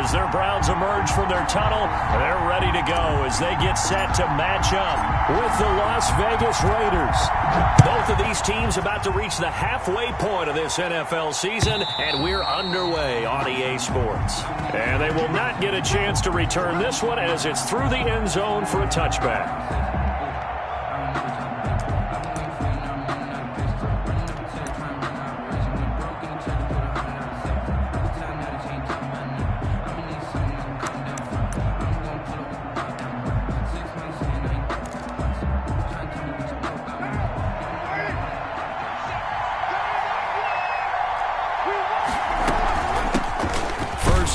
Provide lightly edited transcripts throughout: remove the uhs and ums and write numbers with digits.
as their Browns emerge from their tunnel. They're ready to go as they get set to match up with the Las Vegas Raiders. Both of these teams about to reach the halfway point of this NFL season, and we're underway on EA Sports. And they will not get a chance to return this one as it's through the end zone for a touchback.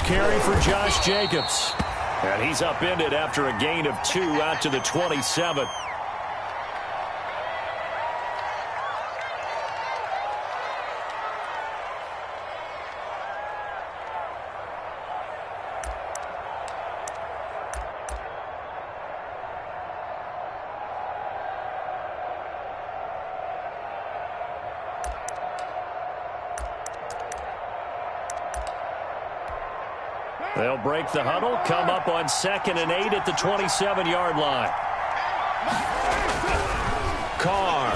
Carry for Josh Jacobs. And he's upended after a gain of 2 out to the 27. They'll break the huddle, come up on 2nd and 8 at the 27-yard line. Carr.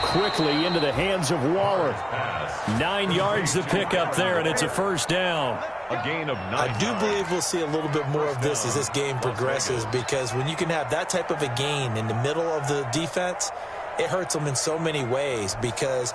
Quickly into the hands of Waller. 9 yards to pick up there, and it's a first down. A gain of 9. I do believe we'll see a little bit more of this as this game progresses, because when you can have that type of a gain in the middle of the defense, it hurts them in so many ways, because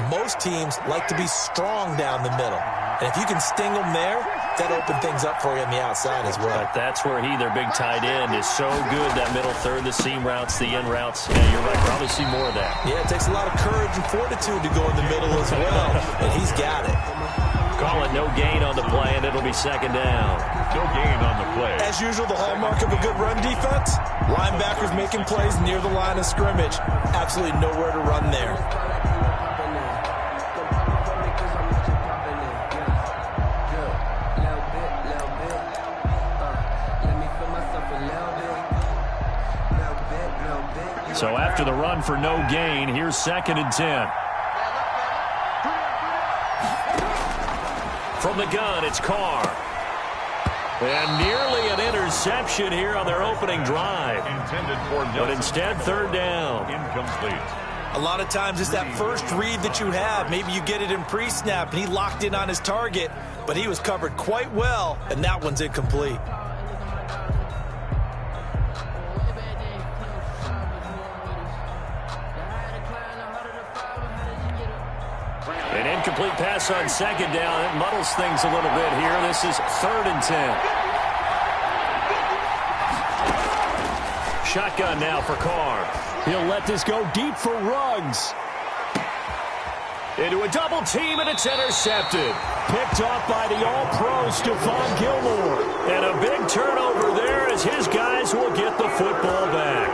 most teams like to be strong down the middle. And if you can sting them there, that opens things up for you on the outside as well. But that's where their big tight end, is so good, that middle third, the seam routes, the in routes. Yeah, you're right. Probably see more of that. Yeah, it takes a lot of courage and fortitude to go in the middle as well, and he's got it. Call it no gain on the play, and it'll be 2nd down. No gain on the play. As usual, the hallmark of a good run defense, linebackers making plays near the line of scrimmage. Absolutely nowhere to run there. So after the run for no gain, here's 2nd and 10. From the gun, it's Carr. And nearly an interception here on their opening drive. Intended for Nelson, but instead, 3rd down. Incomplete. A lot of times it's that first read that you have. Maybe you get it in pre-snap, and he locked in on his target, but he was covered quite well, and that one's incomplete. An incomplete pass on 2nd down. It muddles things a little bit here. This is 3rd and 10. Shotgun now for Carr. He'll let this go deep for Ruggs. Into a double team, and it's intercepted. Picked off by the all-pro Stephon Gilmore. And a big turnover there as his guys will get the football back.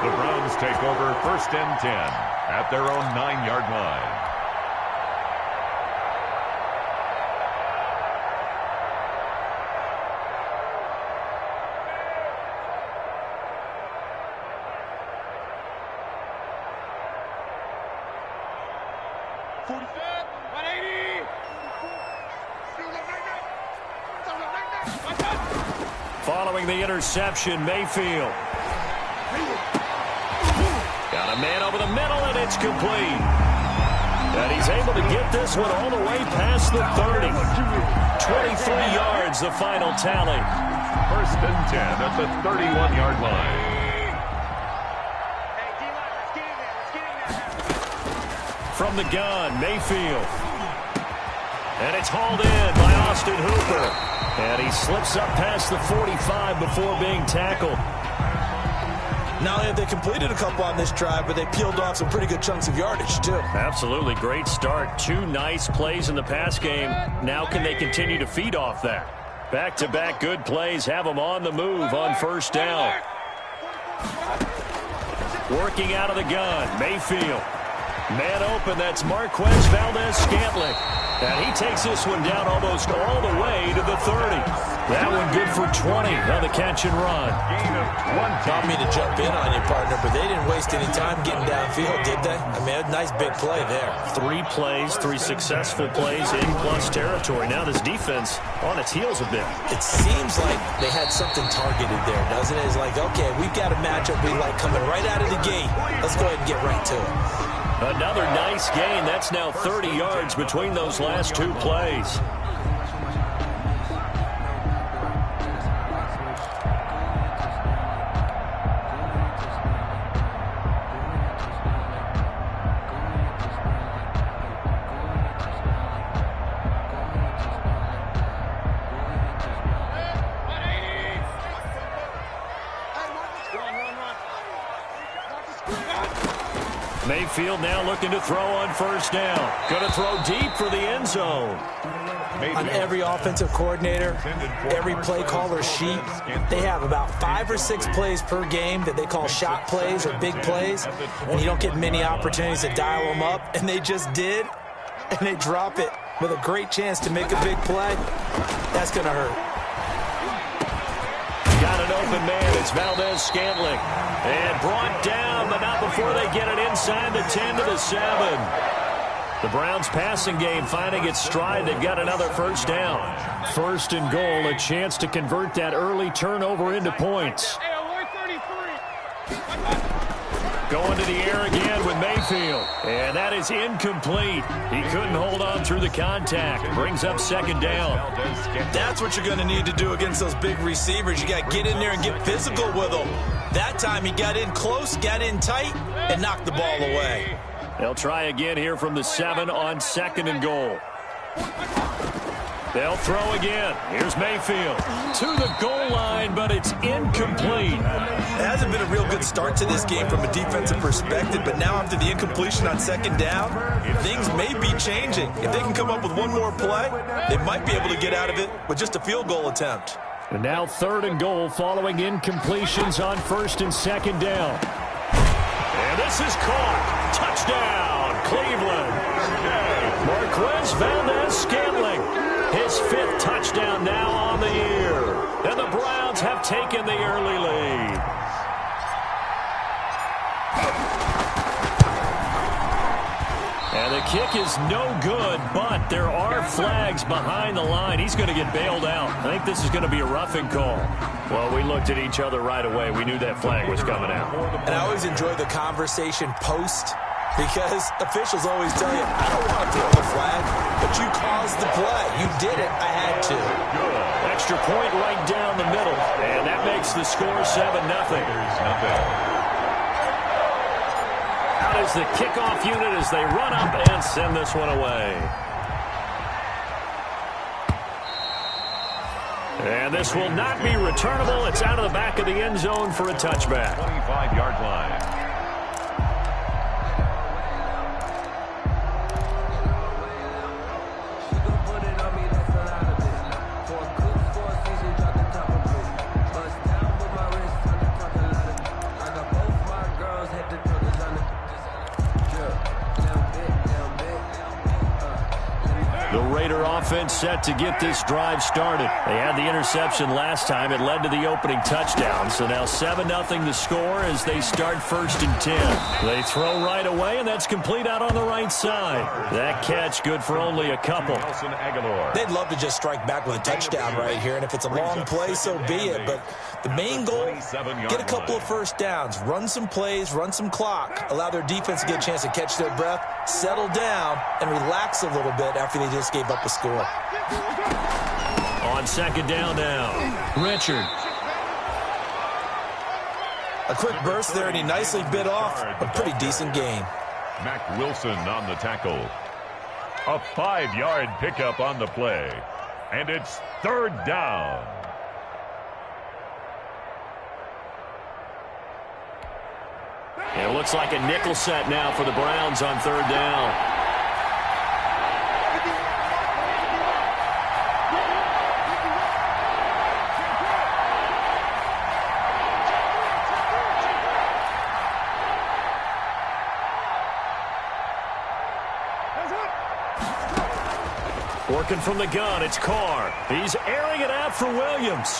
The Browns take over 1st and 10 at their own 9-yard line. Following the interception, Mayfield. Got a man over the middle, and it's complete. And he's able to get this one all the way past the 30. 23 yards, the final tally. 1st and 10 at the 31-yard line. From the gun, Mayfield. And it's hauled in by Austin Hooper. And he slips up past the 45 before being tackled. Not only have they completed a couple on this drive, but they peeled off some pretty good chunks of yardage, too. Absolutely. Great start. 2 nice plays in the pass game. Now can they continue to feed off that? Back-to-back good plays have them on the move on 1st down. Working out of the gun, Mayfield. Man open, that's Marquez Valdez-Scantling. And he takes this one down almost all the way to the 30. That one good for 20 on the catch and run. Not me to jump in on you, partner, but they didn't waste any time getting downfield, did they? I mean, a nice big play there. 3 plays, 3 successful plays in plus territory. Now this defense on its heels a bit. It seems like they had something targeted there, doesn't it? It's like, okay, we've got a matchup we like coming right out of the gate. Let's go ahead and get right to it. Another nice gain. That's now 30 yards between those last 2 plays. Mayfield now looking to throw on first down. Going to throw deep for the end zone. On every offensive coordinator, every play caller sheet, they have about 5 or 6 plays per game that they call shot plays or big plays, and you don't get many opportunities to dial them up, and they just did, and they drop it with a great chance to make a big play. That's going to hurt. Got an open man. It's Valdez-Scantling. And brought down, but not before they get it inside the 10 to the 7. The Browns passing game finding its stride. They've got another first down. First and goal, a chance to convert that early turnover into points. Going to the air again with Mayfield. And that is incomplete. He couldn't hold on through the contact. Brings up second down. That's what you're going to need to do against those big receivers. You got to get in there and get physical with them. That time he got in close, got in tight, and knocked the ball away. They'll try again here from the 7 on second and goal. They'll throw again. Here's Mayfield to the goal line, but it's incomplete. It hasn't been a real good start to this game from a defensive perspective, but now after the incompletion on second down, things may be changing. If they can come up with one more play, they might be able to get out of it with just a field goal attempt. And now third and goal following incompletions on first and second down. And this is caught. Touchdown, Cleveland. Marquez Valdez-Scantling. His 5th touchdown now on the year. And the Browns have taken the early lead. And the kick is no good, but there are flags behind the line. He's going to get bailed out. I think this is going to be a roughing call. Well, we looked at each other right away. We knew that flag was coming out. And I always enjoy the conversation post because officials always tell you, I don't want to throw the flag, but you caused the play. You did it. I had to. Extra point right down the middle. And that makes the score 7-0. Out is the kickoff unit as they run up and send this one away. And this will not be returnable. It's out of the back of the end zone for a touchback. 25-yard line. Offense set to get this drive started. They had the interception last time. It led to the opening touchdown. So now 7-0 the score as they start first and 10. They throw right away, and that's complete out on the right side. That catch good for only a couple. They'd love to just strike back with a touchdown right here, and if it's a long play, so be it. But the main goal, get a couple of first downs, run some plays, run some clock, allow their defense to get a chance to catch their breath, settle down, and relax a little bit after they just gave up a score. On second down now, Richard. A quick burst there, and he nicely bit off a pretty decent gain. Mac Wilson on the tackle. A 5-yard pickup on the play. And it's third down. It looks like a nickel set now for the Browns on third down. looking from the gun. It's Carr. He's airing it out for Williams.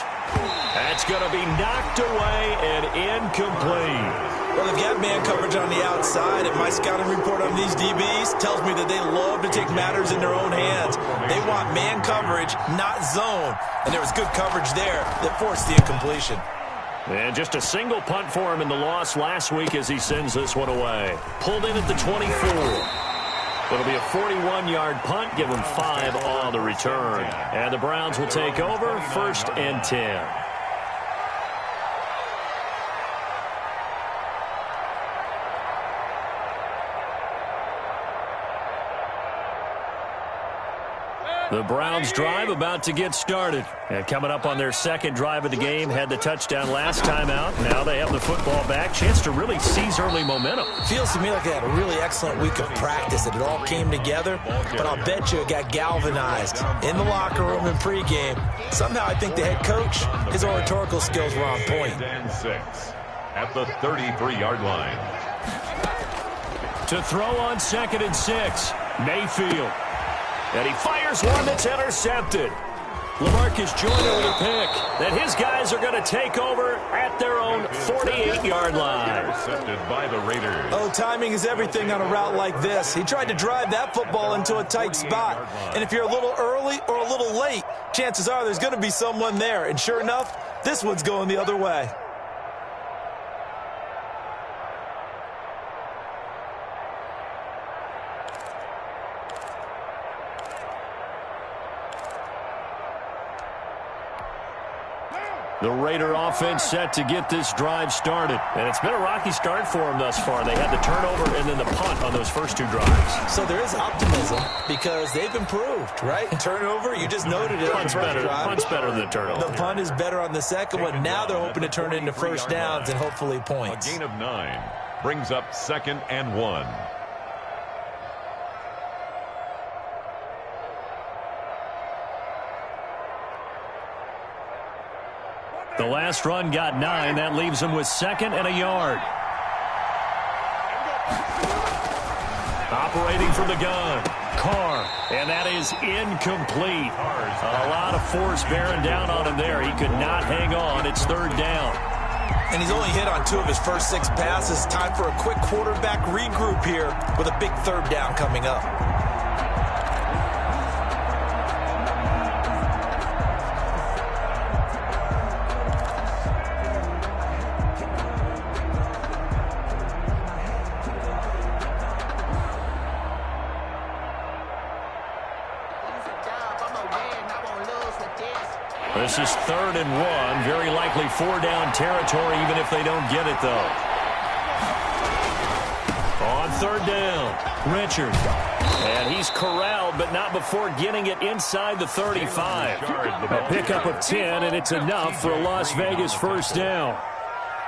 That's going to be knocked away and incomplete. Well, they've got man coverage on the outside, and my scouting report on these DBs tells me that they love to take matters in their own hands. They want man coverage, not zone. And there was good coverage there that forced the incompletion. And just a single punt for him in the loss last week as he sends this one away. Pulled in at the 24. It'll be a 41-yard punt, give him 5 on the return. And the Browns will take over 1st and 10. The Browns drive about to get started. And coming up on their second drive of the game, had the touchdown last time out. Now they have the football back. Chance to really seize early momentum. Feels to me like they had a really excellent week of practice, that it all came together. But I'll bet you it got galvanized in the locker room in pregame. Somehow I think the head coach, his oratorical skills were on point. 6 at the 33-yard line. To throw on 2nd and 6, Mayfield. And he fires one that's intercepted. LaMarcus Joyner with a pick. That his guys are going to take over at their own 48-yard line. Intercepted by the Raiders. Oh, timing is everything on a route like this. He tried to drive that football into a tight spot. And if you're a little early or a little late, chances are there's going to be someone there. And sure enough, this one's going the other way. The Raider offense set to get this drive started. And it's been a rocky start for them thus far. They had the turnover and then the punt on those first 2 drives. So there is optimism because they've improved, right? Turnover, you just noted it. Punt's better than the turnover. The punt is better on the second one. Now they're hoping to turn it into first downs and hopefully points. A gain of 9 brings up 2nd and 1. The last run got 9. That leaves him with 2nd and a yard. Operating from the gun, Carr. And that is incomplete. A lot of force bearing down on him there. He could not hang on. It's 3rd down. And he's only hit on 2 of his first 6 passes. Time for a quick quarterback regroup here with a big 3rd down coming up. This is 3rd and 1. Very likely 4 down territory, even if they don't get it, though. On 3rd down, Richard. And he's corralled, but not before getting it inside the 35. A pickup of 10, and it's enough for a Las Vegas first down.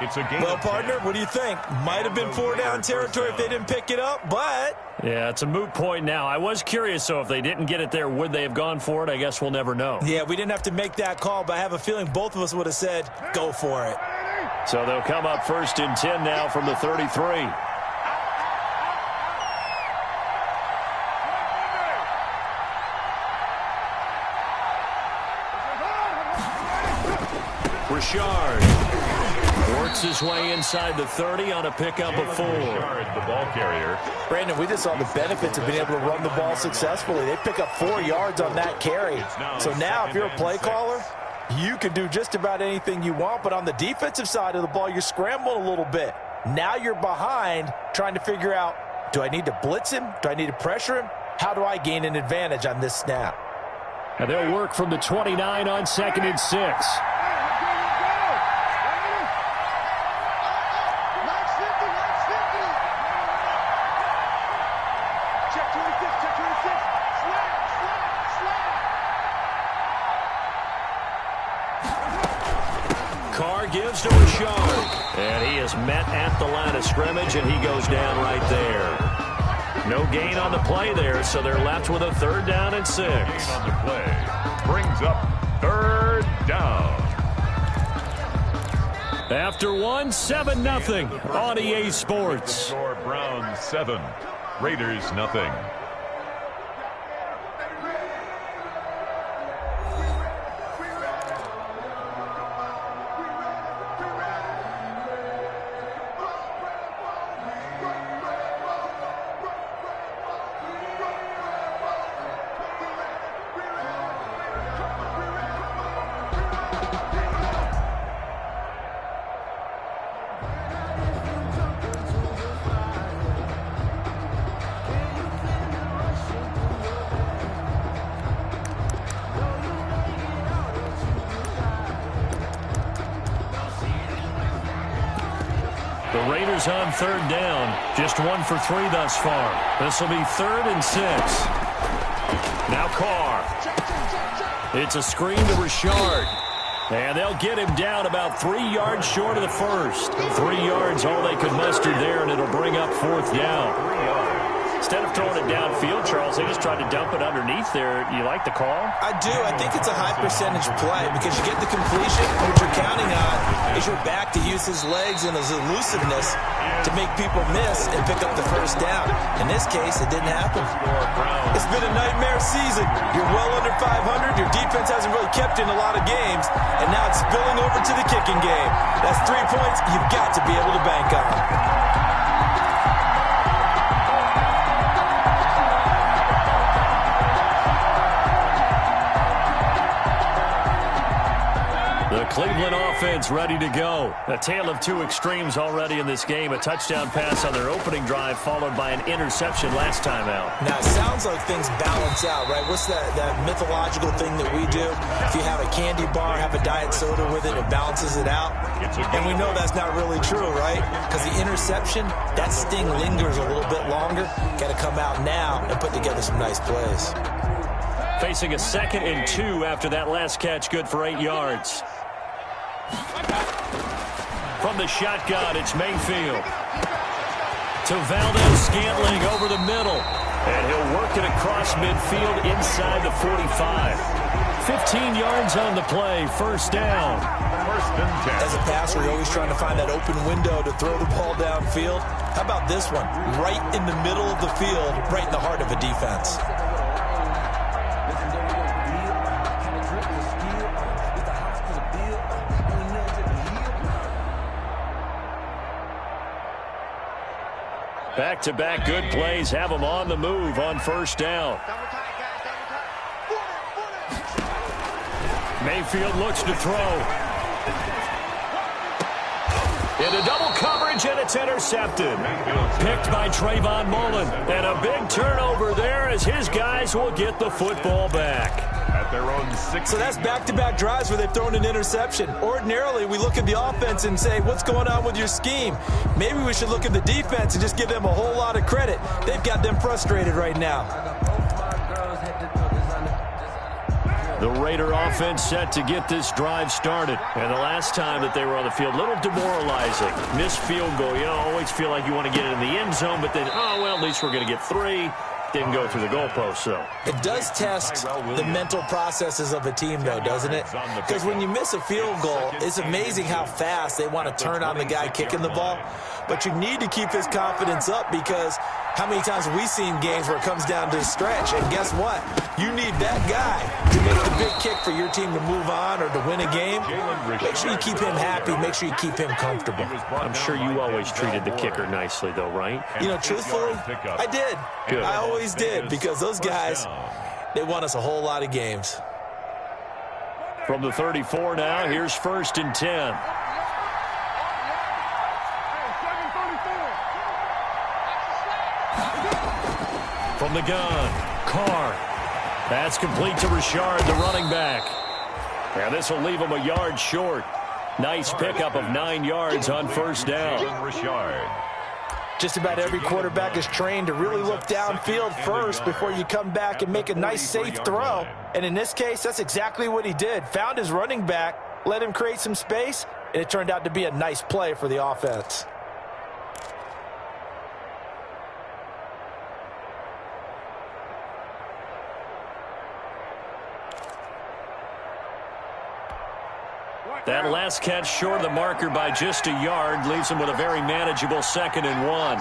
It's a game. Well, partner, what do you think? Might have been 4 down territory if they didn't pick it up, but... Yeah, it's a moot point now. I was curious, so if they didn't get it there, would they have gone for it? I guess we'll never know. Yeah, we didn't have to make that call, but I have a feeling both of us would have said, go for it. So they'll come up 1st and 10 now from the 33. Richard works his way inside the 30 on a pickup of 4. The ball carrier. Brandon, we just saw the benefits of being able to run the ball successfully. They pick up 4 yards on that carry. So now if you're a play caller, you can do just about anything you want. But on the defensive side of the ball, you're scrambling a little bit. Now you're behind trying to figure out, do I need to blitz him? Do I need to pressure him? How do I gain an advantage on this snap? And they'll work from the 29 on 2nd and 6. Gives to Richard, and he is met at the line of scrimmage, and he goes down right there. No gain on the play there, so they're left with a 3rd down and 6. Gain on the play brings up 3rd down. After 1, 7-0 on EA Sports. Score Browns 7, Raiders 0. The Raiders on third down. Just 1 for 3 thus far. This will be 3rd and 6. Now Carr. It's a screen to Richard. And they'll get him down about 3 yards short of the first. 3 yards, all they could muster there, and it'll bring up 4th down. Instead of throwing it downfield, Charles, they just tried to dump it underneath there. You like the call? I do. I think it's a high percentage play because you get the completion. What you're counting on is your back to use his legs and his elusiveness to make people miss and pick up the first down. In this case, it didn't happen. It's been a nightmare season. You're well under 500. Your defense hasn't really kept in a lot of games, and now it's spilling over to the kicking game. That's 3 points you've got to be able to bank on. The Cleveland offense ready to go. A tale of 2 extremes already in this game. A touchdown pass on their opening drive followed by an interception last time out. Now, it sounds like things balance out, right? What's that mythological thing that we do? If you have a candy bar, have a diet soda with it, it balances it out. And we know that's not really true, right? Because the interception, that sting lingers a little bit longer. Got to come out now and put together some nice plays. Facing a 2nd and 2 after that last catch, good for 8 yards. From the shotgun, it's Mayfield. To Valdez-Scantling over the middle. And he'll work it across midfield inside the 45. 15 yards on the play, 1st down. 1st and 10. As a passer, you're always trying to find that open window to throw the ball downfield. How about this one? Right in the middle of the field, right in the heart of a defense. Back-to-back good plays have them on the move on 1st down. Mayfield looks to throw. Into double coverage, and it's intercepted. Picked by Trayvon Mullen. And a big turnover there as his guys will get the football back. At their own 6. So that's back-to-back drives where they've thrown an interception. Ordinarily, we look at the offense and say, what's going on with your scheme? Maybe we should look at the defense and just give them a whole lot of credit. They've got them frustrated right now. The Raider offense set to get this drive started. And the last time that they were on the field, a little demoralizing. Missed field goal. You always feel like you want to get it in the end zone, but then, oh, well, at least we're going to get 3. Didn't go through the goalpost, so. It does test the mental processes of a team, though, doesn't it? Because when you miss a field goal, it's amazing how fast they want to turn on the guy kicking the ball. But you need to keep his confidence up because how many times have we seen games where it comes down to a stretch? And guess what? You need that guy to make the big kick for your team to move on or to win a game. Make sure you keep him happy. Make sure you keep him comfortable. I'm sure you always treated the kicker nicely, though, right? You know, truthfully, I did. Good. I always did because those guys, they won us a whole lot of games. From the 34 now, here's 1st and 10. From the gun, Carr. That's complete to Richard, the running back. And this will leave him a yard short. Nice pickup of 9 yards on 1st down. Richard. Just about every quarterback is trained to really look downfield first before you come back and make a nice, safe throw. And in this case, that's exactly what he did. Found his running back, let him create some space, and it turned out to be a nice play for the offense. That last catch short of the marker by just a yard leaves him with a very manageable 2nd and 1.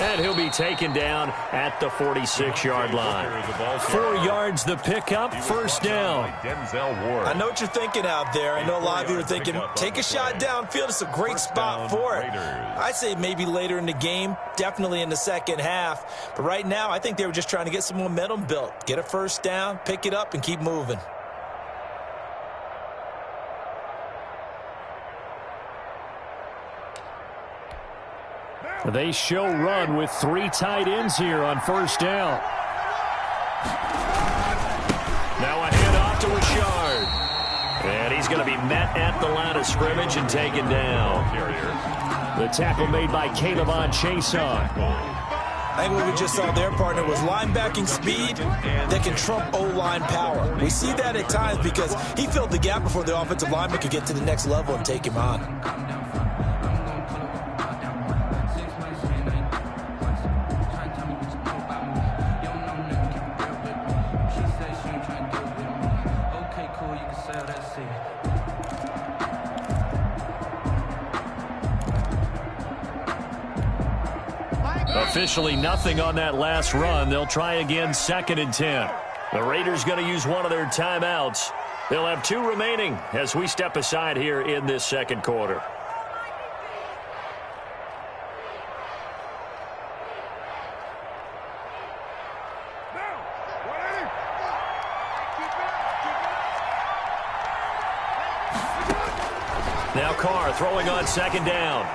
And he'll be taken down at the 46-yard line. 4 yards the pickup, first down. I know what you're thinking out there. I know a lot of you are thinking, take a shot downfield. It's a great spot for it. I'd say maybe later in the game, definitely in the second half. But right now, I think they were just trying to get some momentum built. Get a first down, pick it up, and keep moving. They show run with 3 tight ends here on first down. Now a handoff to Richard. And he's going to be met at the line of scrimmage and taken down. The tackle made by Caleb on Chason. I think what we just saw there, partner, was linebacking speed that can trump O-line power. We see that at times because he filled the gap before the offensive lineman could get to the next level and take him on. Officially nothing on that last run. They'll try again, 2nd and 10. The Raiders going to use one of their timeouts. They'll have 2 remaining as we step aside here in this second quarter. Now Carr throwing on 2nd down.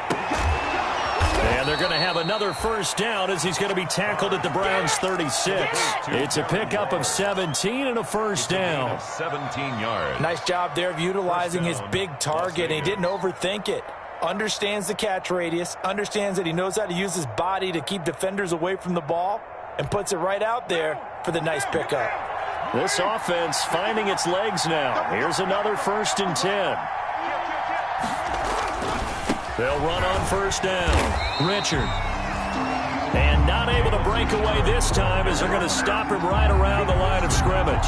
And they're going to have another first down as he's going to be tackled at the Browns' 36. It's a pickup of 17 and a first down. 17 yards. Nice job there of utilizing his big target. He didn't overthink it. Understands the catch radius. Understands that he knows how to use his body to keep defenders away from the ball. And puts it right out there for the nice pickup. This offense finding its legs now. Here's another 1st and 10. They'll run on first down. Richard. And not able to break away this time as they're going to stop him right around the line of scrimmage.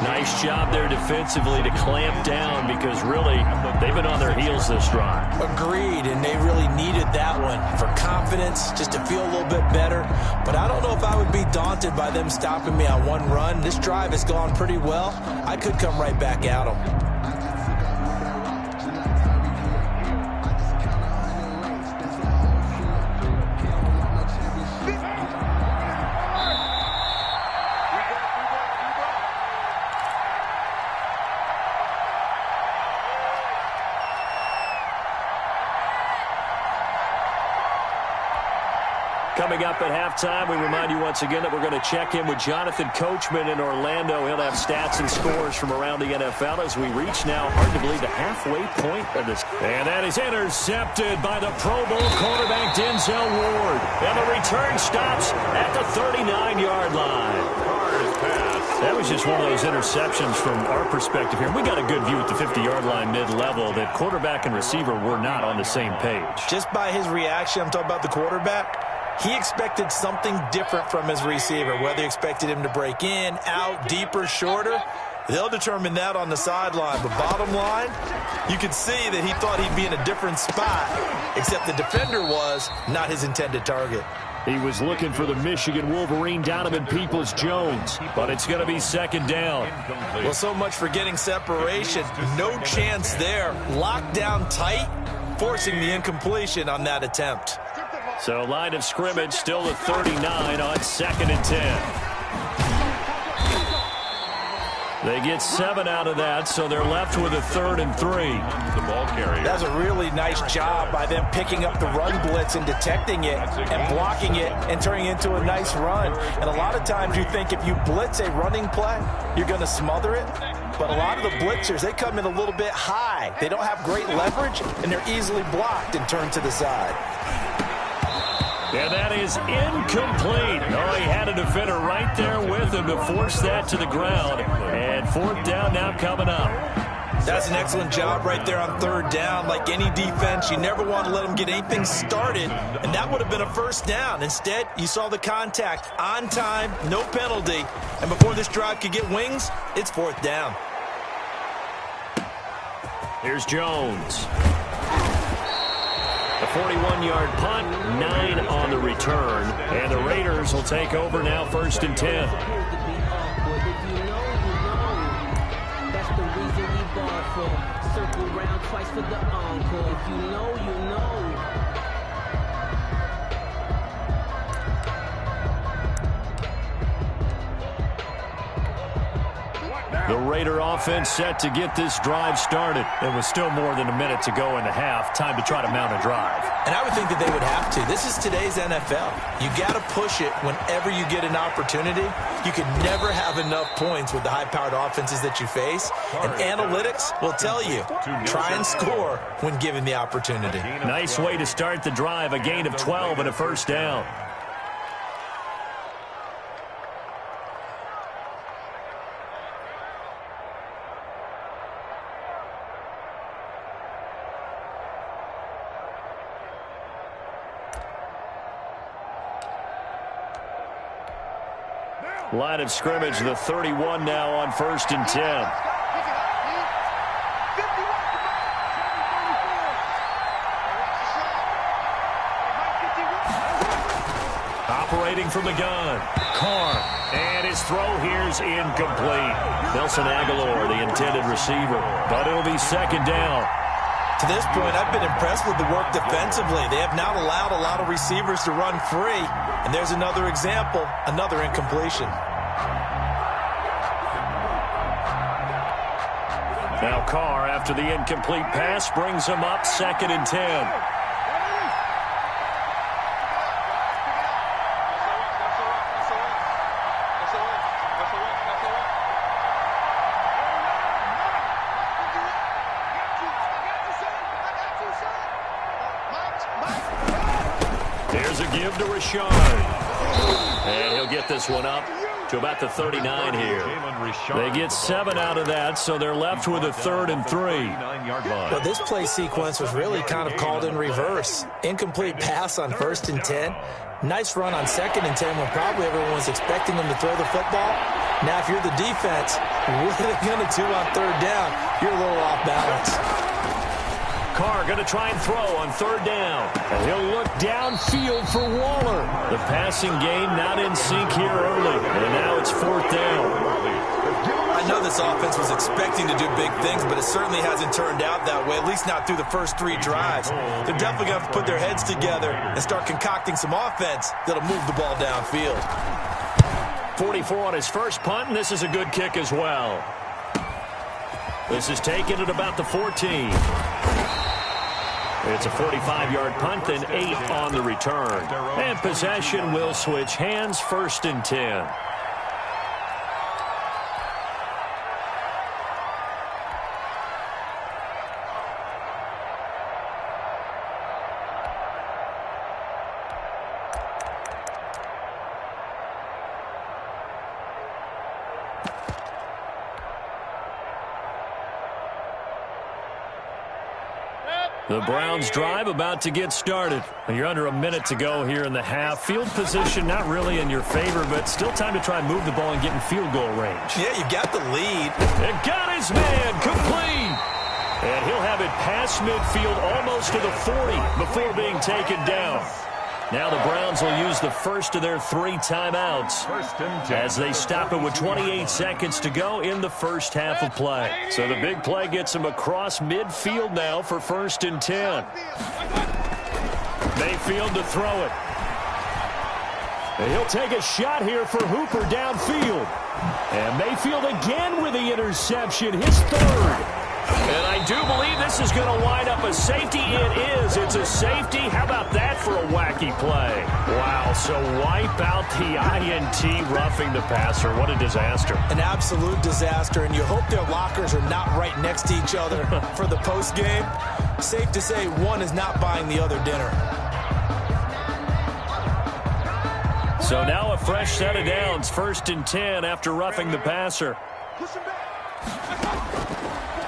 Nice job there defensively to clamp down because really they've been on their heels this drive. Agreed, and they really needed that one for confidence, just to feel a little bit better. But I don't know if I would be daunted by them stopping me on one run. This drive has gone pretty well. I could come right back at them. Coming up at halftime, we remind you once again that we're going to check in with Jonathan Coachman in Orlando. He'll have stats and scores from around the NFL as we reach now, hard to believe, the halfway point of this. And that is intercepted by the Pro Bowl quarterback Denzel Ward. And the return stops at the 39-yard line. That was just one of those interceptions from our perspective here. We got a good view at the 50-yard line mid-level that quarterback and receiver were not on the same page. Just by his reaction, I'm talking about the quarterback, he expected something different from his receiver, whether he expected him to break in, out, deeper, shorter. They'll determine that on the sideline. But bottom line, you could see that he thought he'd be in a different spot, except the defender was not his intended target. He was looking for the Michigan Wolverine, Donovan Peoples-Jones, but it's going to be 2nd down. Well, so much for getting separation. No chance there. Locked down tight, forcing the incompletion on that attempt. So line of scrimmage still at 39 on 2nd and 10. They get 7 out of that, so they're left with a 3rd and 3. The ball carrier. That's a really nice job by them picking up the run blitz and detecting it and blocking it and turning it into a nice run. And a lot of times you think if you blitz a running play, you're going to smother it. But a lot of the blitzers, they come in a little bit high. They don't have great leverage, and they're easily blocked and turned to the side. And that is incomplete. Oh, he had a defender right there with him to force that to the ground. And 4th down now coming up. That's an excellent job right there on 3rd down. Like any defense, you never want to let them get anything started, and that would have been a 1st down. Instead, you saw the contact on time, no penalty, and before this drive could get wings, it's 4th down. Here's Jones. 41-yard punt, 9 on the return. And the Raiders will take over now, 1st and 10. Circle round twice for the encore. If you know, you know. The Raider offense set to get this drive started. It was still more than a minute to go in the half. Time to try to mount a drive. And I would think that they would have to. This is today's NFL. You got to push it whenever you get an opportunity. You can never have enough points with the high-powered offenses that you face. And analytics will tell you, try and score when given the opportunity. Nice way to start the drive. A gain of 12 and a 1st down. Line of scrimmage, the 31 now on 1st and 10. Operating from the gun. Carr. And his throw here's incomplete. Nelson Aguilar, the intended receiver. But it'll be 2nd down. To this point, I've been impressed with the work defensively. They have not allowed a lot of receivers to run free. And there's another example, another incompletion. Now Carr, after the incomplete pass, brings him up 2nd and 10. Here's a give to Rashard. And he'll get this one up to about the 39 here. They get 7 out of that, so they're left with a 3rd and 3. Well, this play sequence was really kind of called in reverse. Incomplete pass on 1st and 10. Nice run on 2nd and 10 when probably everyone was expecting them to throw the football. Now, if you're the defense, what are they going to do on 3rd down? You're a little off balance. Carr going to try and throw on 3rd down. And he'll look downfield for Waller. The passing game not in sync here early. And now it's 4th down. I know this offense was expecting to do big things, but it certainly hasn't turned out that way, at least not through the first 3 drives. They're definitely going to have to put their heads together and start concocting some offense that'll move the ball downfield. 44 on his first punt, and this is a good kick as well. This is taken at about the 14. It's a 45-yard punt, then 8 on the return. And possession will switch hands, 1st and 10. The Browns drive about to get started. You're under a minute to go here in the half. Field position not really in your favor, but still time to try and move the ball and get in field goal range. Yeah, you got the lead. And got his man complete. And he'll have it past midfield almost to the 40 before being taken down. Now the Browns will use the first of their 3 timeouts as they stop it with 28 seconds to go in the first half of play. So the big play gets them across midfield now for 1st and 10. Mayfield to throw it. And he'll take a shot here for Hooper downfield. And Mayfield again with the interception, his 3rd. And I do believe this is going to wind up a safety. It is. It's a safety. How about that for a wacky play? Wow, so wipe out the INT roughing the passer. What a disaster. An absolute disaster, and you hope their lockers are not right next to each other for the postgame. Safe to say one is not buying the other dinner. So now a fresh set of downs. 1st and 10 after roughing the passer.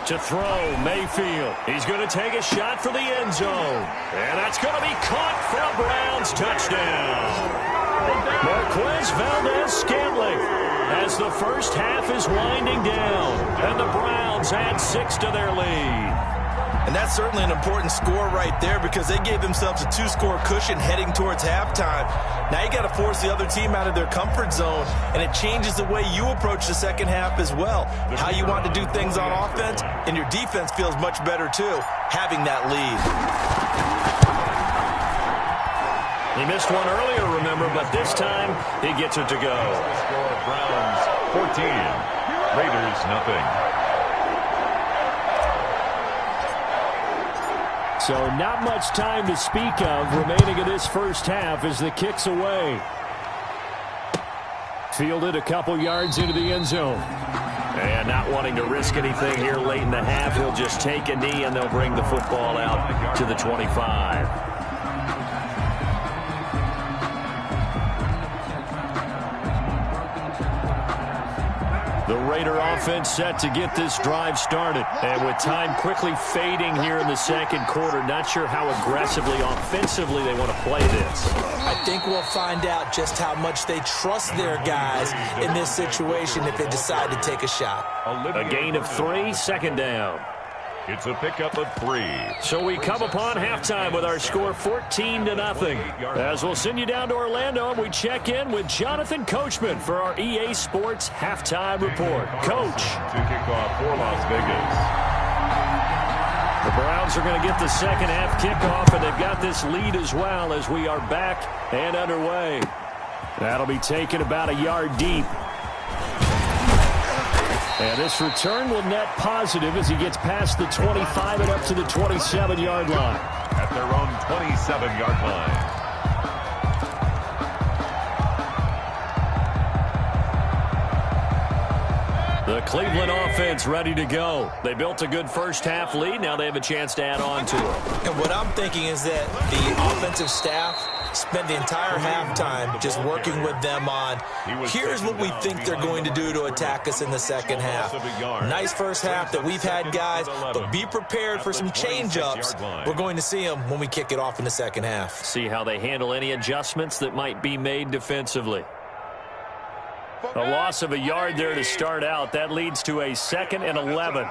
To throw, Mayfield. He's going to take a shot for the end zone. And that's going to be caught for a Browns touchdown. Marquez Valdez-Scantling as the first half is winding down. And the Browns add 6 to their lead. And that's certainly an important score right there because they gave themselves a 2-score cushion heading towards halftime. Now you got to force the other team out of their comfort zone, and it changes the way you approach the second half as well. How you want to do things on offense, and your defense feels much better too, having that lead. He missed one earlier, remember, but this time he gets it to go. Score Browns 14, Raiders nothing. So not much time to speak of remaining in this first half as the kick's away. Fielded a couple yards into the end zone. And not wanting to risk anything here late in the half, he'll just take a knee and they'll bring the football out to the 25. The Raider offense set to get this drive started. And with time quickly fading here in the second quarter, not sure how aggressively, offensively they want to play this. I think we'll find out just how much they trust their guys in this situation if they decide to take a shot. A gain of 3, second down. It's a pickup of 3. So we come upon halftime with our score 14-0. As we'll send you down to Orlando, and we check in with Jonathan Coachman for our EA Sports Halftime Report. Coach. To kick off for Las Vegas. The Browns are going to get the second half kickoff, and they've got this lead as well as we are back and underway. That'll be taken about a yard deep. And this return will net positive as he gets past the 25 and up to the 27-yard line. At their own 27-yard line. The Cleveland offense ready to go. They built a good first half lead. Now they have a chance to add on to it. And what I'm thinking is that the offensive staff spent the entire halftime just working with them on, here's what we think they're going to do to attack us in the second half. Nice first half that we've had, guys, but be prepared for some change-ups. We're going to see them when we kick it off in the second half. See how they handle any adjustments that might be made defensively. A loss of a yard there to start out. That leads to a 2nd and 11.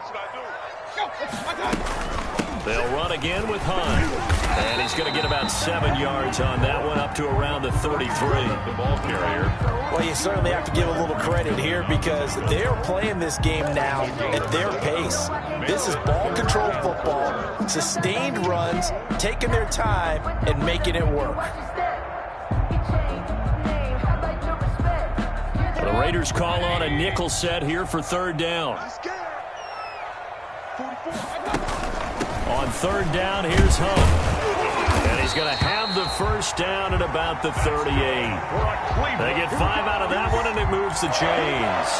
They'll run again with Hunt. And he's going to get about 7 yards on that one, up to around the 33. The ball carrier. Well, you certainly have to give a little credit here because they're playing this game now at their pace. This is ball control football, sustained runs, taking their time, and making it work. The Raiders call on a nickel set here for third down. On third down, here's Hunt. And he's going to have the first down at about the 38. They get 5 out of that one, and it moves the chains.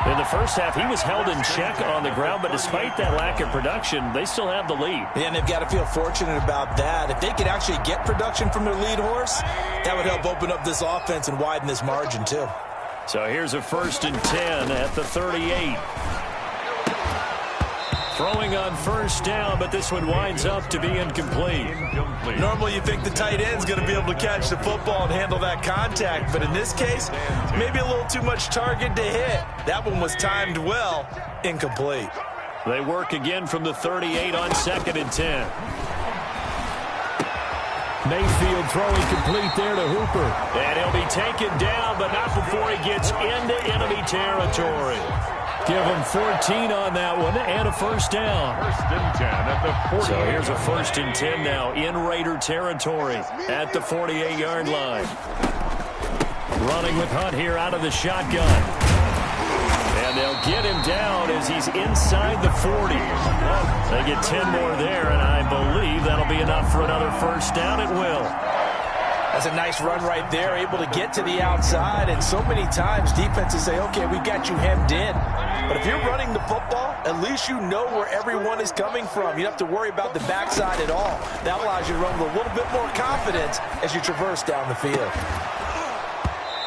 In the first half, he was held in check on the ground, but despite that lack of production, they still have the lead. And they've got to feel fortunate about that. If they could actually get production from their lead horse, that would help open up this offense and widen this margin, too. So here's a 1st and 10 at the 38. Throwing on first down, but this one winds up to be incomplete. Normally you think the tight end's going to be able to catch the football and handle that contact, but in this case, maybe a little too much target to hit. That one was timed well, incomplete. They work again from the 38 on 2nd and 10. Mayfield throwing complete there to Hooper. And he'll be taken down, but not before he gets into enemy territory. Give him 14 on that one and a first down. 1st and 10 at the 40. So here's a 1st and 10 now in Raider territory at the 48-yard line. Running with Hunt here out of the shotgun. And they'll get him down as he's inside the 40. They get 10 more there, and I believe that'll be enough for another first down. It will. That's a nice run right there, able to get to the outside. And so many times defenses say, okay, we got you hemmed in. But if you're running the football, at least you know where everyone is coming from. You don't have to worry about the backside at all. That allows you to run with a little bit more confidence as you traverse down the field.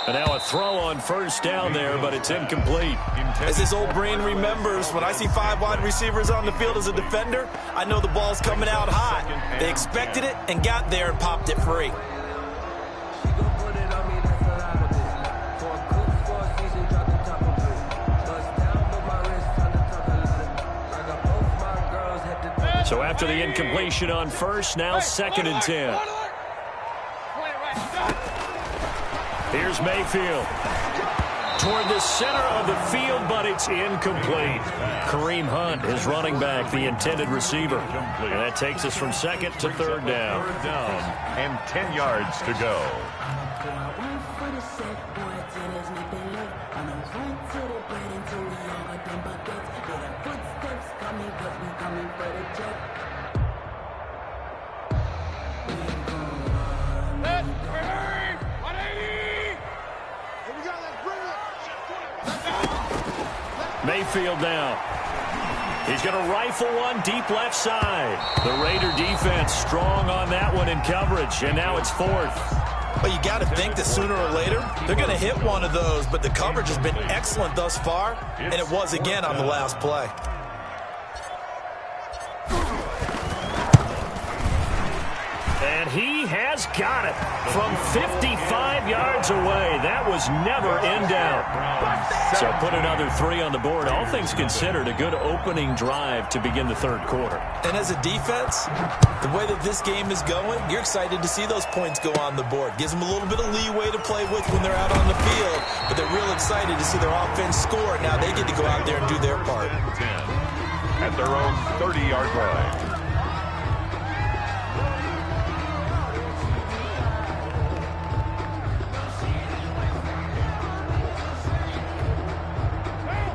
And now a throw on first down there, but it's incomplete. As this old brain remembers, when I see 5 wide receivers on the field as a defender, I know the ball's coming out hot. They expected it and got there and popped it free. So after the incompletion on first, now 2nd and 10. Here's Mayfield. Toward the center of the field, but it's incomplete. Kareem Hunt is running back, the intended receiver. And that takes us from 2nd to 3rd down. 3rd down and 10 yards to go. Mayfield now. He's going to rifle one deep left side. The Raider defense strong on that one in coverage, and now it's 4th. Well, you got to think that sooner or later they're going to hit one of those, but the coverage has been excellent thus far, and it was again on the last play. And he has got it from 55 yards away. That was never in doubt. So put another 3 on the board. All things considered, a good opening drive to begin the 3rd quarter. And as a defense, the way that this game is going, you're excited to see those points go on the board. Gives them a little bit of leeway to play with when they're out on the field, but they're real excited to see their offense score. Now they get to go out there and do their part. 10 at their own 30-yard line.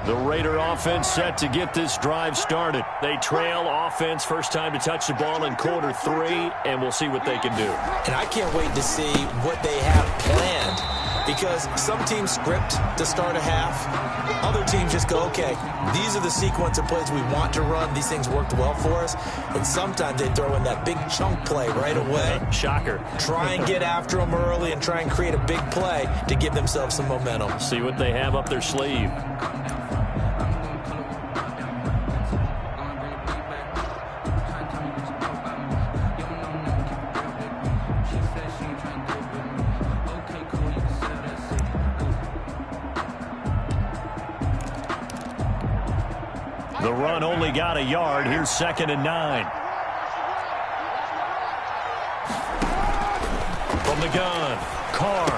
The Raider offense set to get this drive started. They trail offense, first time to touch the ball in quarter 3, and we'll see what they can do. And I can't wait to see what they have planned, because some teams script to start a half. Other teams just go, okay, these are the sequence of plays we want to run. These things worked well for us. And sometimes they throw in that big chunk play right away. Shocker. Try and get after them early and try and create a big play to give themselves some momentum. See what they have up their sleeve. The run only got a yard. Here's 2nd and 9. From the gun, Carr.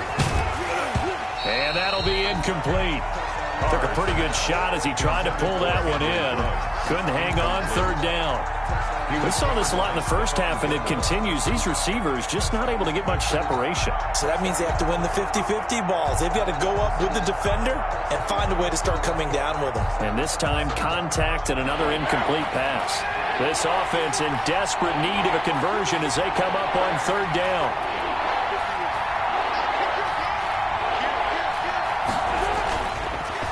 And that'll be incomplete. Took a pretty good shot as he tried to pull that one in. Couldn't hang on, 3rd down. We saw this a lot in the first half, and it continues. These receivers just not able to get much separation. So that means they have to win the 50-50 balls. They've got to go up with the defender and find a way to start coming down with them. And this time, contact and another incomplete pass. This offense in desperate need of a conversion as they come up on 3rd down.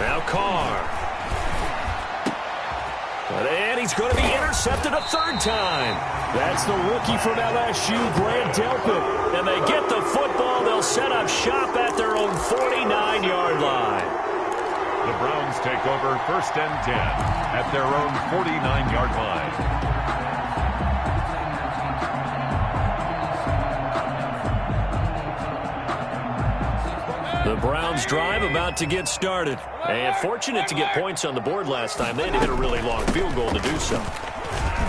Now Carr. And he's going to be intercepted a 3rd time. That's the rookie from LSU, Grant Delpit. And they get the football. They'll set up shop at their own 49-yard line. The Browns take over 1st and 10 at their own 49-yard line. The Browns drive about to get started. And fortunate to get points on the board last time. They had to hit a really long field goal to do so.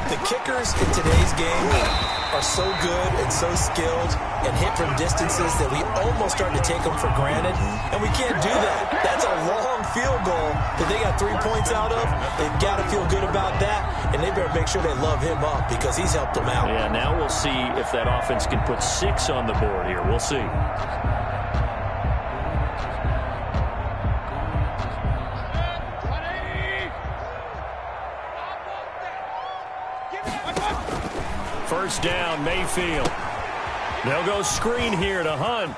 The kickers in today's game are so good and so skilled and hit from distances that we almost start to take them for granted. And we can't do that. That's a long field goal that they got 3 points out of. They've got to feel good about that. And they better make sure they love him up because he's helped them out. Yeah, now we'll see if that offense can put 6 on the board here. We'll see. First down, Mayfield. They'll go screen here to Hunt.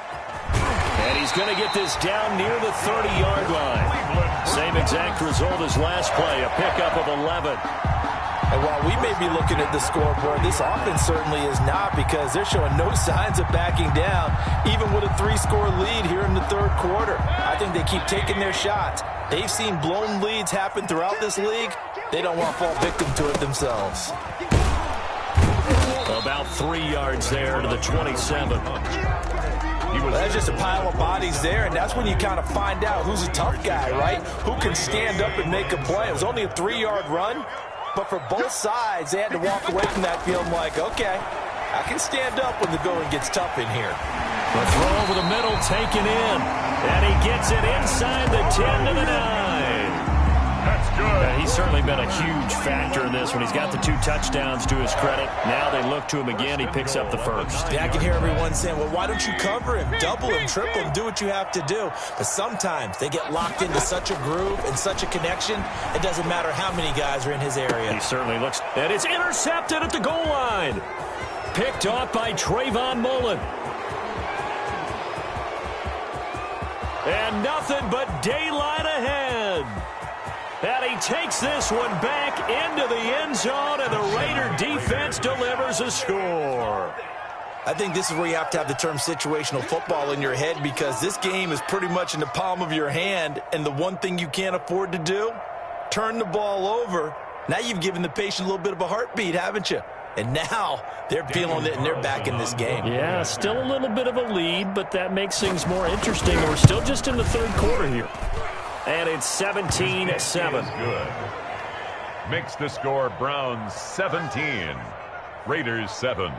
And he's going to get this down near the 30-yard line. Same exact result as last play, a pickup of 11. And while we may be looking at the scoreboard, this offense certainly is not, because they're showing no signs of backing down, even with a 3-score lead here in the 3rd quarter. I think they keep taking their shots. They've seen blown leads happen throughout this league. They don't want to fall victim to it themselves. About 3 yards there to the 27. That's just a pile of bodies there, and that's when you kind of find out who's a tough guy, right? Who can stand up and make a play. It was only a 3-yard run, But for both sides, they had to walk away from that feeling like, okay, I can stand up when the going gets tough in here. The throw over the middle taken in. And he gets it inside the 10 to the 9. That's good. He's certainly been a huge factor in this one. He's got the 2 touchdowns to his credit. Now they look to him again. He picks up the first. Yeah, I can hear everyone saying, well, why don't you cover him, double him, triple him, do what you have to do. But sometimes they get locked into such a groove and such a connection, it doesn't matter how many guys are in his area. He certainly looks. And it's intercepted at the goal line. Picked off by Trayvon Mullen. And nothing but daylight ahead. And he takes this one back into the end zone, and the Raider defense delivers a score. I think this is where you have to have the term situational football in your head, because this game is pretty much in the palm of your hand, and the one thing you can't afford to do, turn the ball over. Now you've given the patient a little bit of a heartbeat, haven't you? And now they're feeling it, and they're back in this game. Yeah, still a little bit of a lead, but that makes things more interesting. We're still just in the third quarter here. And it's 17-7. Good. Makes the score Browns 17, Raiders 7.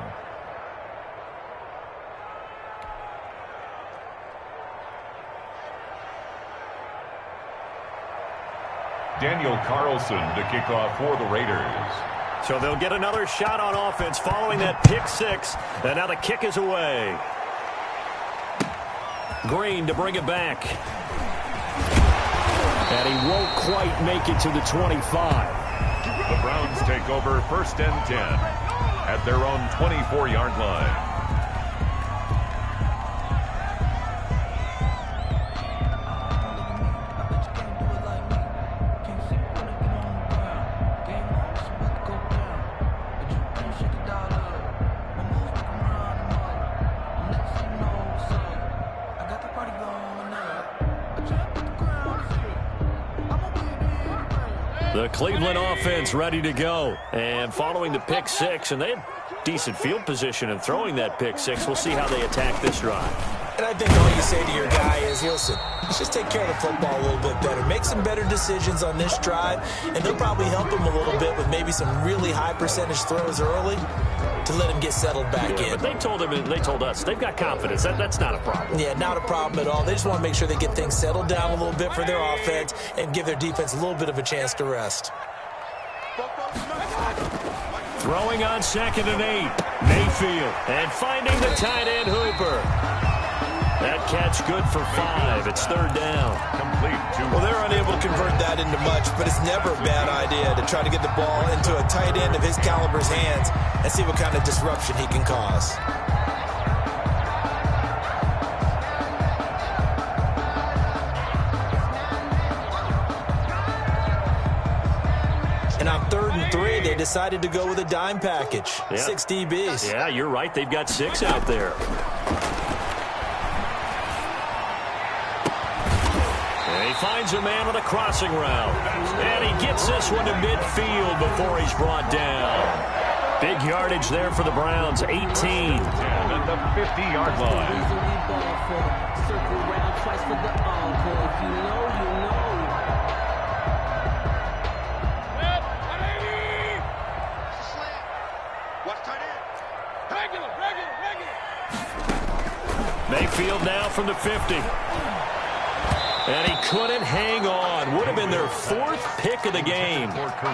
Daniel Carlson to kick off for the Raiders. So they'll get another shot on offense following that pick 6. And now the kick is away. Green to bring it back. And he won't quite make it to the 25. The Browns take over 1st and 10 at their own 24-yard line. The Cleveland offense ready to go. And following the pick 6, and they had decent field position in throwing that pick 6. We'll see how they attack this drive. And I think all you say to your guy is, listen, let's just take care of the football a little bit better. Make some better decisions on this drive, and they'll probably help him a little bit with maybe some really high percentage throws early to let him get settled back in. But they told him, and they told us, they've got confidence. That's not a problem. Yeah, not a problem at all. They just want to make sure they get things settled down a little bit for their offense and give their defense a little bit of a chance to rest. Throwing on 2nd and 8. Mayfield. And finding the tight end Hooper. That catch good for 5. It's 3rd down. Complete. Well, they're unable to convert that into much, but it's never a bad idea to try to get the ball into a tight end of his caliber's hands and see what kind of disruption he can cause. And on 3rd and 3, they decided to go with a dime package. Yeah. 6 DBs. Yeah, you're right. They've got 6 out there. And he finds a man on a crossing route. And he gets this one to midfield before he's brought down. Big yardage there for the Browns. 18. At the 50-yard line. Circle round twice for the encore. If you know, you know. Mayfield now from the 50. And he couldn't hang on. Would have been their 4th pick of the game.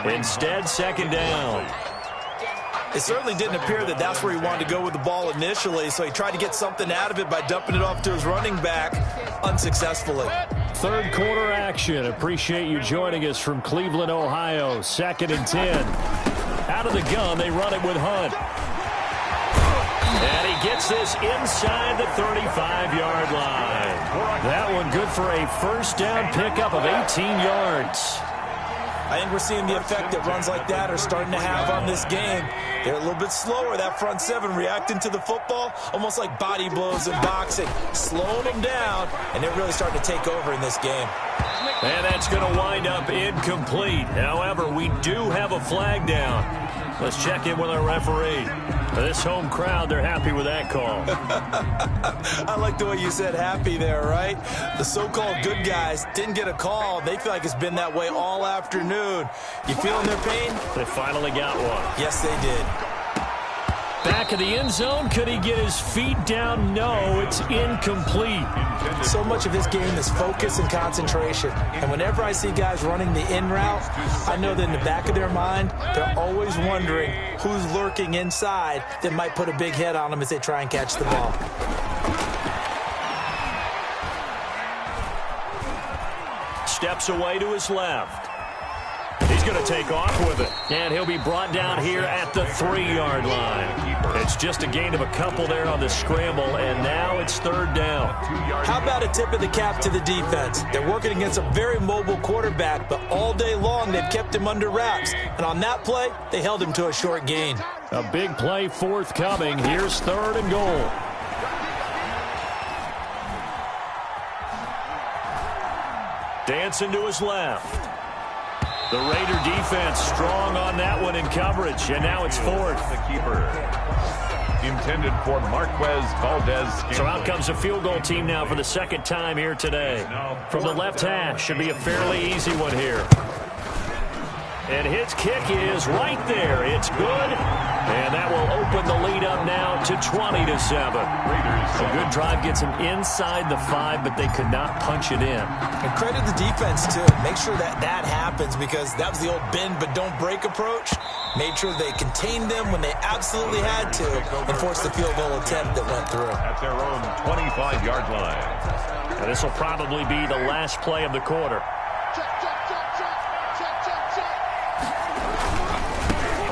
Instead, 2nd down. It certainly didn't appear that that's where he wanted to go with the ball initially, so he tried to get something out of it by dumping it off to his running back unsuccessfully. 3rd quarter action. Appreciate you joining us from Cleveland, Ohio. 2nd and 10. Out of the gun, they run it with Hunt. And he gets this inside the 35-yard line. That one good for a 1st down pickup of 18 yards. I think we're seeing the effect that runs like that are starting to have on this game. They're a little bit slower, that front 7, reacting to the football, almost like body blows in boxing, slowing them down, and they're really starting to take over in this game. And that's going to wind up incomplete. However, we do have a flag down. Let's check in with our referee. This home crowd, they're happy with that call. I like the way you said happy there, right? The so-called good guys didn't get a call. They feel like it's been that way all afternoon. You feeling their pain? They finally got one. Yes, they did. Back of the end zone. Could he get his feet down? No, it's incomplete. So much of this game is focus and concentration. And whenever I see guys running the in route, I know that in the back of their mind, they're always wondering who's lurking inside that might put a big hit on them as they try and catch the ball. Steps away to his left. He's going to take off with it. And he'll be brought down here at the 3-yard line. It's just a gain of a couple there on the scramble, and now it's third down. How about a tip of the cap to the defense? They're working against a very mobile quarterback, but all day long they've kept him under wraps. And on that play, they held him to a short gain. A big play forthcoming. Here's third and goal. Dancing to his left. The Raider defense strong on that one in coverage, and now it's fourth. The keeper. Intended for Marquez Valdez. So out comes a field goal team now for the second time here today. From the left hash, should be a fairly easy one here. And his kick is right there. It's good. And that will open the lead up now to 20-7. A good drive gets them inside the 5, but they could not punch it in. And credit the defense, too. Make sure that that happens because that was the old bend but don't break approach. Made sure they contained them when they absolutely had to and forced the field goal attempt that went through. At their own 25-yard line. And this will probably be the last play of the quarter.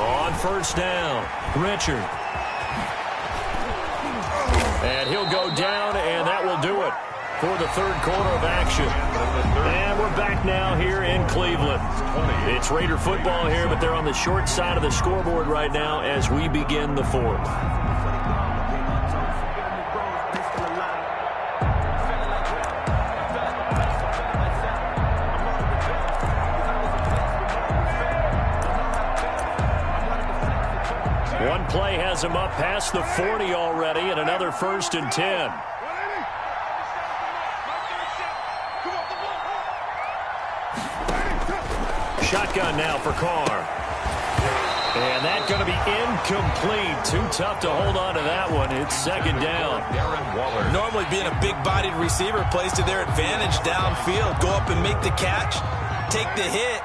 On first down, Richard. And he'll go down, and that will do it for the third quarter of action. And we're back now here in Cleveland. It's Raider football here, but they're on the short side of the scoreboard right now as we begin the fourth. One play has him up past the 40 already, and another 1st and 10. Shotgun now for Carr. And that's going to be incomplete. Too tough to hold on to that one. It's second down. Normally being a big-bodied receiver plays to their advantage downfield. Go up and make the catch, take the hit,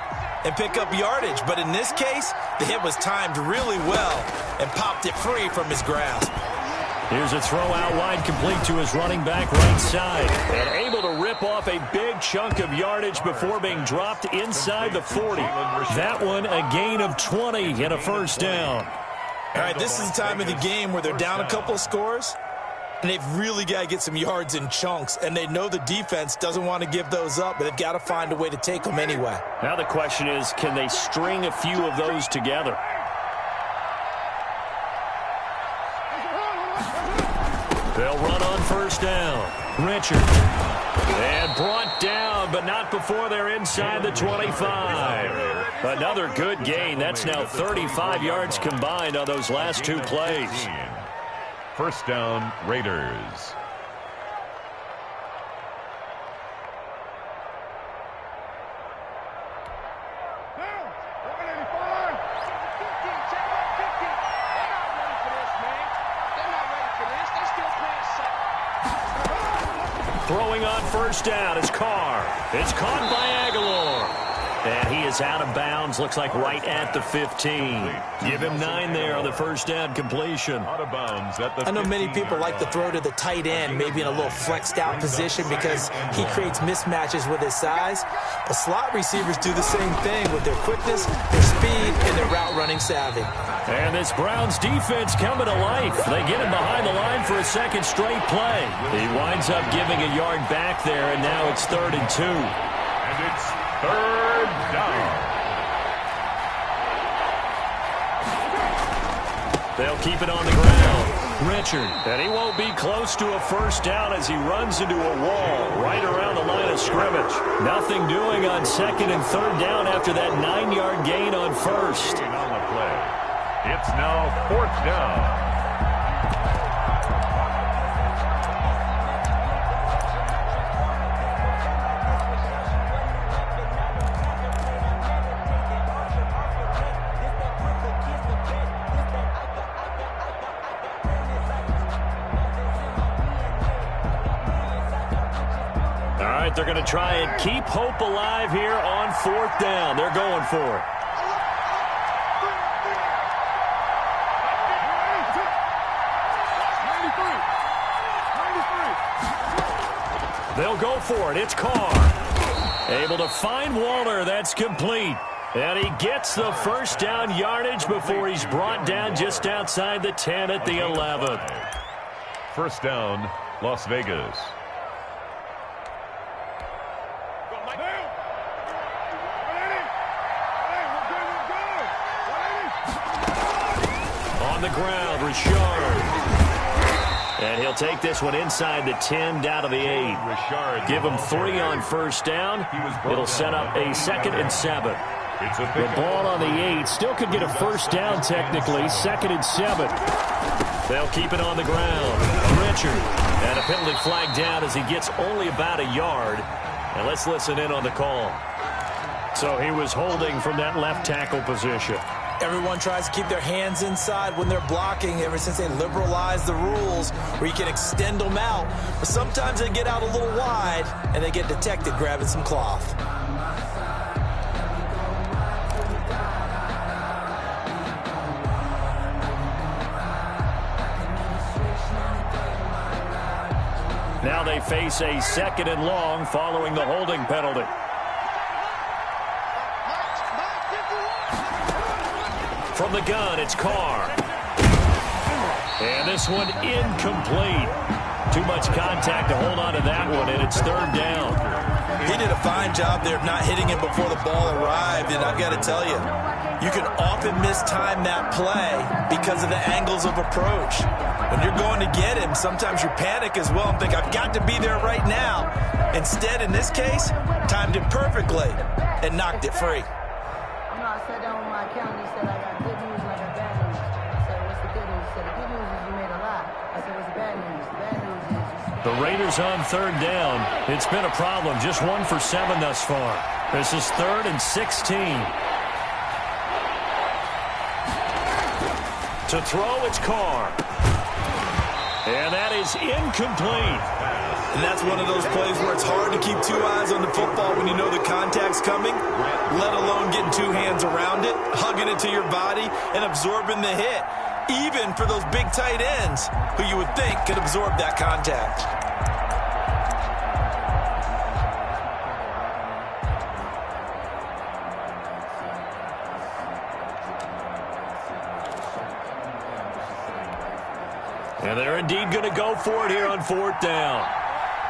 and pick up yardage. But in this case, the hit was timed really well and popped it free from his grasp. Here's a throw out wide, complete to his running back right side. And able to rip off a big chunk of yardage before being dropped inside the 40. That one a gain of 20 and a first down. All right, this is the time of the game where they're down a couple of scores, and they've really got to get some yards in chunks. And they know the defense doesn't want to give those up, but they've got to find a way to take them anyway. Now the question is, can they string a few of those together? They'll run on first down. Richard. And brought down, but not before they're inside the 25. Another good gain. That's now 35 yards combined on those last two plays. First down, Raiders. Throwing on first down is Carr. It's caught by Aguilar. And he is out of bounds. Looks like right at the 15. Give him 9 there on the first down completion. Out of bounds at the I know many people like to throw to the tight end, maybe in a little flexed out position because he creates mismatches with his size. But slot receivers do the same thing with their quickness, their speed, and their route running savvy. And this Browns defense coming to life. They get him behind the line for a second straight play. He winds up giving a yard back there, and now it's 3rd and 2. And it's third down. They'll keep it on the ground. Richard. And he won't be close to a first down as he runs into a wall right around the line of scrimmage. Nothing doing on 2nd and 3rd down after that 9-yard gain on first. On the play. It's now 4th down. They're going to try and keep hope alive here on 4th down. They're going for it. They'll go for it. It's Carr. Able to find Waller. That's complete. And he gets the first down yardage before he's brought down just outside the 10 at the 11. First down, Las Vegas. On the ground, Richard. And he'll take this one inside the 10, down to the 8. Give him 3 on first down. It'll set up a 2nd and 7. The ball on the 8. Still could get a first down technically. 2nd and 7. They'll keep it on the ground. Richard. And a penalty flag down as he gets only about a yard. And let's listen in on the call. So he was holding from that left tackle position. Everyone tries to keep their hands inside when they're blocking ever since they liberalized the rules where you can extend them out. But sometimes they get out a little wide and they get detected grabbing some cloth. Now they face a 2nd and long following the holding penalty. From the gun, it's Carr. And this one incomplete. Too much contact to hold on to that one, and it's 3rd down. He did a fine job there of not hitting him before the ball arrived, and I've got to tell you, you can often mistime that play because of the angles of approach. When you're going to get him, sometimes you panic as well and think, I've got to be there right now. Instead, in this case, timed it perfectly and knocked it free. I sat down with my accountant. He said, I got good news and I got bad news. I said, what's the good news? He said, the good news is you made a lot. I said, what's the bad news? The bad news is... The Raiders on 3rd down. It's been a problem. Just 1 for 7 thus far. This is 3rd and 16. To throw, it's Carr. And that is incomplete. And that's one of those plays where it's hard to keep 2 eyes on the football when you know the contact's coming, let alone getting 2 hands around it, hugging it to your body, and absorbing the hit, even for those big tight ends who you would think could absorb that contact. And they're indeed going to go for it here on 4th down.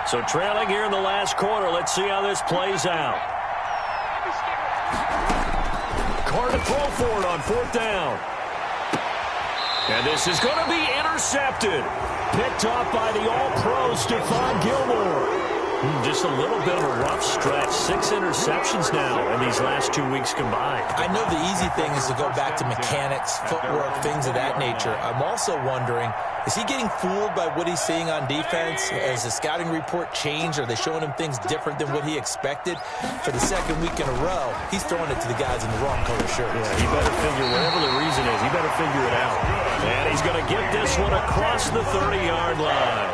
So trailing here in the last quarter. Let's see how this plays out. Carr to throw for it on 4th down. And this is going to be intercepted. Picked off by the All-Pro Stephon Gilmore. Just a little bit of a rough stretch. 6 interceptions now in these last 2 weeks combined. I know the easy thing is to go back to mechanics, footwork, things of that nature. I'm also wondering, is he getting fooled by what he's seeing on defense? Has the scouting report changed? Are they showing him things different than what he expected? For the 2nd week in a row, he's throwing it to the guys in the wrong color shirts. Yeah, he better figure, whatever the reason is, he better figure it out. And he's going to get this one across the 30-yard line.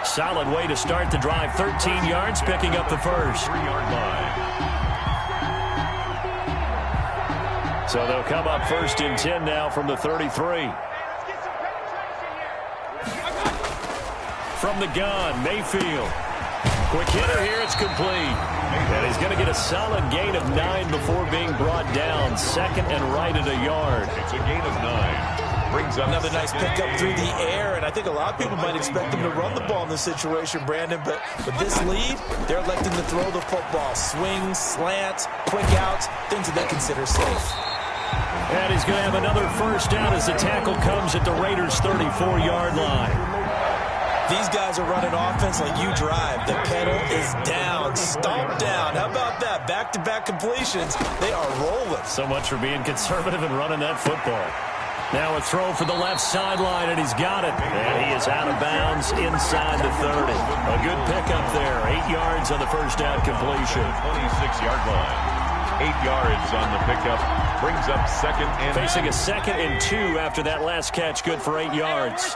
Solid way to start the drive. 13 yards, picking up the first. 3-yard line. So they'll come up 1st and 10 now from the 33. From the gun, Mayfield. Quick hitter here, it's complete. And he's going to get a solid gain of 9 before being brought down. 2nd and right at a yard. It's a gain of 9. Brings up another nice pickup through the air, and I think a lot of people might expect him to run the ball in this situation, Brandon, but with this lead, they're electing to throw the football. Swings, slants, quick outs, things that they consider safe. And he's going to have another first down as the tackle comes at the Raiders' 34-yard line. These guys are running offense like you drive. The pedal is down, stomp down. How about that? Back-to-back completions. They are rolling. So much for being conservative and running that football. Now a throw for the left sideline, and he's got it. And he is out of bounds inside the 30. A good pickup there. 8 yards on the first down completion. 26-yard line. 8 yards on the pickup. Brings up second and... Facing a 2nd and 2 after that last catch. Good for 8 yards.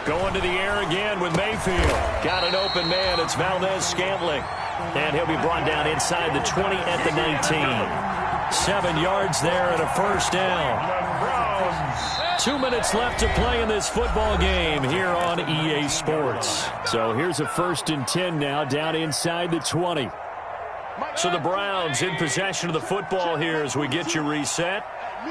Going to the air again with Mayfield. Got an open man. It's Valdez-Scantling. And he'll be brought down inside the 20 at the 19. 7 yards there and a first down. 2 minutes left to play in this football game here on EA Sports. So here's a 1st and 10 now down inside the 20. So the Browns in possession of the football here as we get you reset.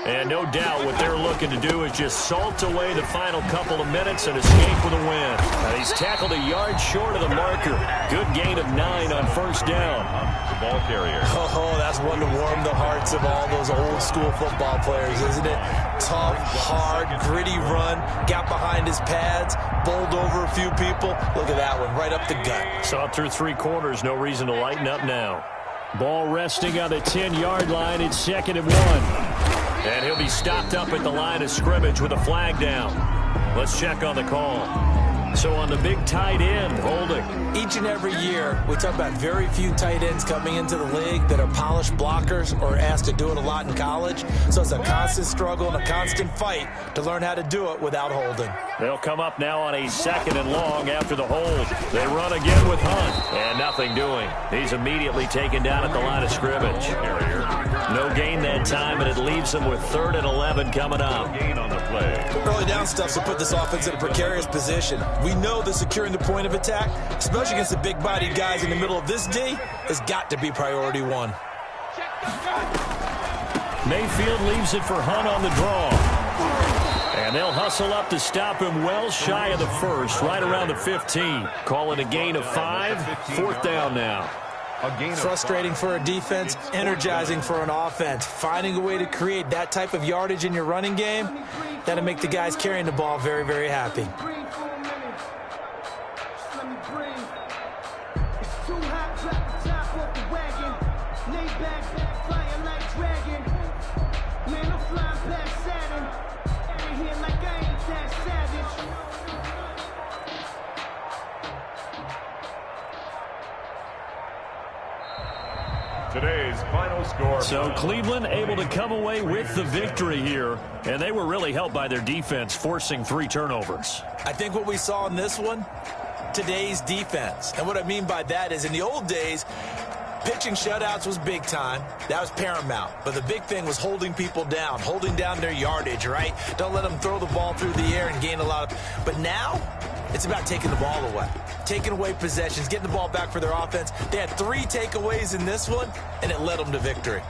And no doubt what they're looking to do is just salt away the final couple of minutes and escape with a win. Now he's tackled a yard short of the marker. Good gain of 9 on first down. The ball carrier. Oh, that's one to warm the hearts of all those old school football players, isn't it? Tough, hard, gritty run. Got behind his pads, bowled over a few people. Look at that one, right up the gut. Saw it through 3 quarters. No reason to lighten up now. Ball resting on the 10-yard line. It's 2nd and 1. And he'll be stopped up at the line of scrimmage with a flag down. Let's check on the call. So on the big tight end, holding. Each and every year, we talk about very few tight ends coming into the league that are polished blockers or asked to do it a lot in college. So it's a constant struggle and a constant fight to learn how to do it without holding. They'll come up now on a 2nd and long after the hold. They run again with Hunt. And nothing doing. He's immediately taken down at the line of scrimmage. No gain that time, and it leaves them with 3rd and 11 coming up. Gain on the play. Early down stuff will put this offense in a precarious position. We know that securing the point of attack, especially against the big-bodied guys in the middle of this D, has got to be priority 1. Mayfield leaves it for Hunt on the draw. And they'll hustle up to stop him well shy of the 1st, right around the 15. Call it a gain of 5, 4th down now. Frustrating for a defense, energizing for an offense. Finding a way to create that type of yardage in your running game, that'll make the guys carrying the ball very, very happy. Today's final score. So Cleveland able to come away with the victory here, and they were really helped by their defense forcing 3 turnovers. I think what we saw in this one, today's defense. And what I mean by that is in the old days, pitching shutouts was big time. That was paramount. But the big thing was holding people down, holding down their yardage, right? Don't let them throw the ball through the air and gain a lot of... But now, it's about taking the ball away. Taking away possessions, getting the ball back for their offense. They had 3 takeaways in this one, and it led them to victory.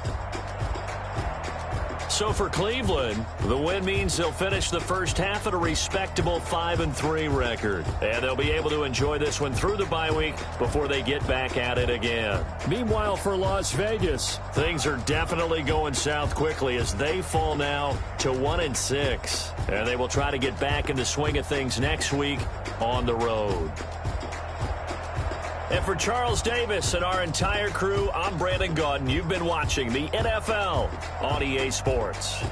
So for Cleveland, the win means they'll finish the first half at a respectable 5-3 record. And they'll be able to enjoy this one through the bye week before they get back at it again. Meanwhile, for Las Vegas, things are definitely going south quickly as they fall now to 1-6. And they will try to get back in the swing of things next week on the road. And for Charles Davis and our entire crew, I'm Brandon Gaudin. You've been watching the NFL on EA Sports.